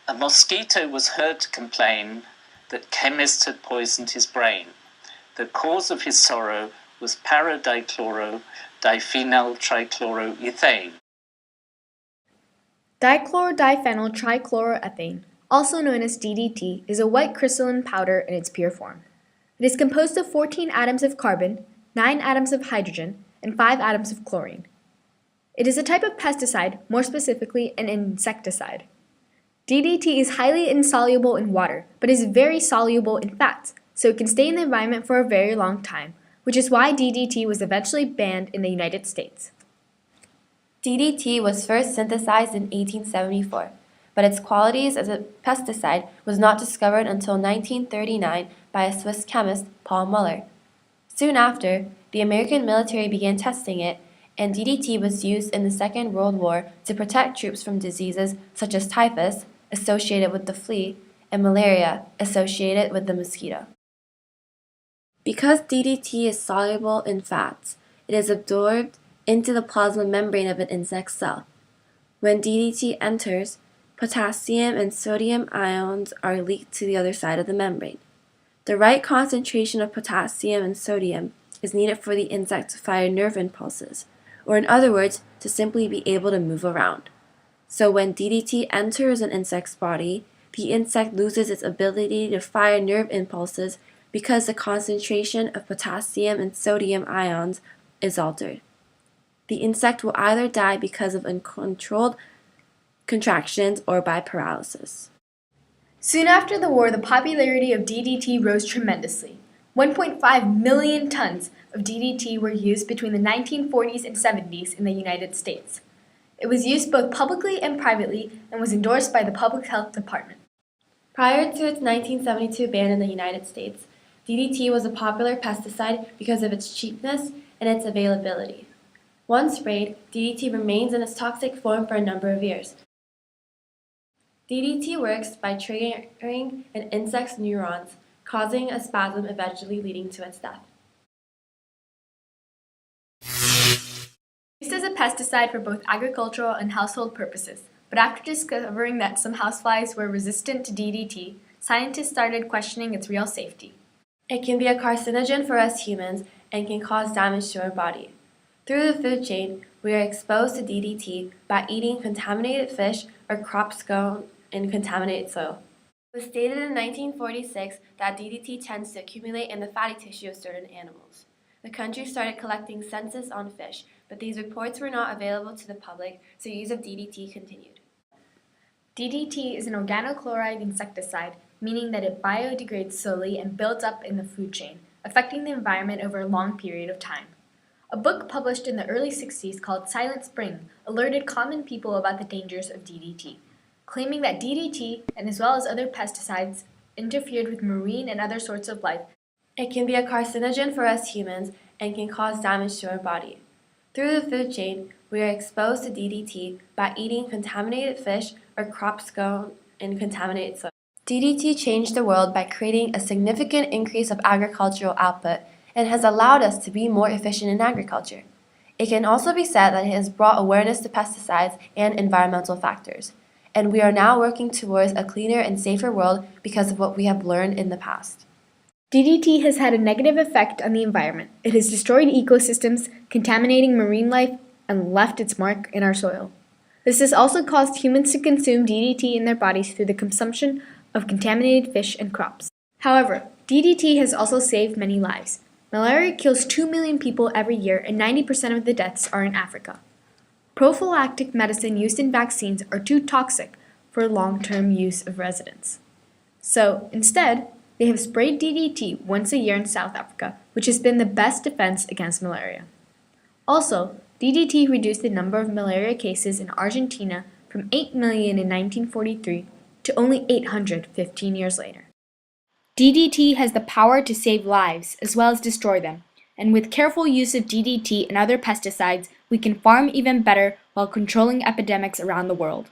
A mosquito was heard to complain that chemists had poisoned his brain. The cause of his sorrow was para-dichloro-diphenyl-trichloroethane. Dichlorodiphenyl-trichloroethane, also known as DDT, is a white crystalline powder in its pure form. It is composed of 14 atoms of carbon, 9 atoms of hydrogen, and 5 atoms of chlorine. It is a type of pesticide, more specifically an insecticide. DDT is highly insoluble in water, but is very soluble in fats, so it can stay in the environment for a very long time, which is why DDT was eventually banned in the United States. DDT was first synthesized in 1874, but its qualities as a pesticide was not discovered until 1939 by a Swiss chemist, Paul Muller. Soon after, the American military began testing it, and DDT was used in the Second World War to protect troops from diseases such as typhus, associated with the flea, and malaria, associated with the mosquito. Because DDT is soluble in fats, it is absorbed into the plasma membrane of an insect cell. When DDT enters, potassium and sodium ions are leaked to the other side of the membrane. The right concentration of potassium and sodium is needed for the insect to fire nerve impulses, or in other words, to simply be able to move around. So when DDT enters an insect's body, the insect loses its ability to fire nerve impulses because the concentration of potassium and sodium ions is altered. The insect will either die because of uncontrolled contractions or by paralysis. Soon after the war, the popularity of DDT rose tremendously. 1.5 million tons of DDT were used between the 1940s and 70s in the United States. It was used both publicly and privately and was endorsed by the Public Health Department. Prior to its 1972 ban in the United States, DDT was a popular pesticide because of its cheapness and its availability. Once sprayed, DDT remains in its toxic form for a number of years. DDT works by triggering an insect's neurons, causing a spasm eventually leading to its death. Used as a pesticide for both agricultural and household purposes, but after discovering that some houseflies were resistant to DDT, scientists started questioning its real safety. It can be a carcinogen for us humans and can cause damage to our body. Through the food chain, we are exposed to DDT by eating contaminated fish or crops grown in contaminated soil. It was stated in 1946 that DDT tends to accumulate in the fatty tissue of certain animals. The country started collecting census on fish, but these reports were not available to the public, so use of DDT continued. DDT is an organochloride insecticide, meaning that it biodegrades slowly and builds up in the food chain, affecting the environment over a long period of time. A book published in the early 60s called Silent Spring alerted common people about the dangers of DDT, claiming that DDT, and as well as other pesticides, interfered with marine and other sorts of life. It can be a carcinogen for us humans and can cause damage to our body. Through the food chain, we are exposed to DDT by eating contaminated fish or crops grown in contaminated soil. DDT changed the world by creating a significant increase of agricultural output and has allowed us to be more efficient in agriculture. It can also be said that it has brought awareness to pesticides and environmental factors, and we are now working towards a cleaner and safer world because of what we have learned in the past. DDT has had a negative effect on the environment. It has destroyed ecosystems, contaminating marine life, and left its mark in our soil. This has also caused humans to consume DDT in their bodies through the consumption of contaminated fish and crops. However, DDT has also saved many lives. Malaria kills 2 million people every year, and 90% of the deaths are in Africa. Prophylactic medicine used in vaccines are too toxic for long-term use of residents. So, instead, they have sprayed DDT once a year in South Africa, which has been the best defense against malaria. Also, DDT reduced the number of malaria cases in Argentina from 8 million in 1943 to only 800 15 years later. DDT has the power to save lives as well as destroy them, and with careful use of DDT and other pesticides, we can farm even better while controlling epidemics around the world.